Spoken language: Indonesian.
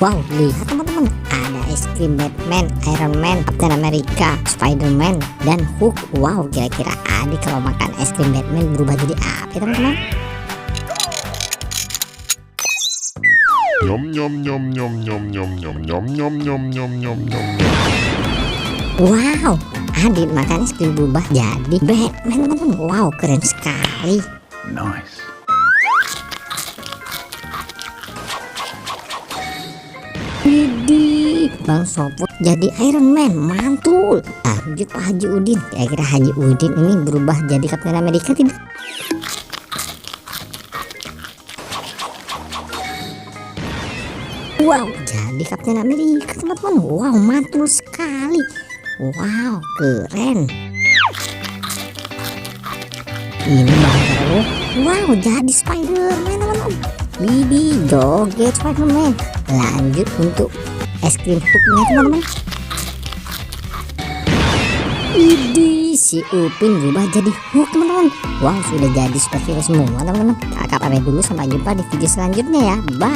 Wow, lihat teman-teman, ada es krim Batman, Iron Man, Captain America, Spider-Man, dan Hulk. Wow, kira-kira Adi kalau makan es krim Batman berubah jadi apa ya teman-teman? Nyom nyom nyom nyom nyom nyom nyom nyom nyom nyom nyom nyom nyom. Wow, Adi makan es krim berubah jadi Batman teman-teman. Wow, keren sekali. Nice. Widih, Bang Soput jadi Iron Man, mantul. Lanjut Pak Haji Udin, kira-kira Haji Udin ini berubah jadi Captain America tidak? Wow, jadi Captain America teman-teman. Wow, mantul sekali. Wow, keren. Ini Bang Carlo. Wow, jadi Spider-Man teman-teman. Widih, joget Spider-Man. Lanjut untuk es krim Hulknya teman-teman. Widih, si Upin berubah jadi Hulk teman-teman. Wow, sudah jadi superhero semua teman-teman. Kakak pamit dulu, sampai jumpa di video selanjutnya ya. Bye.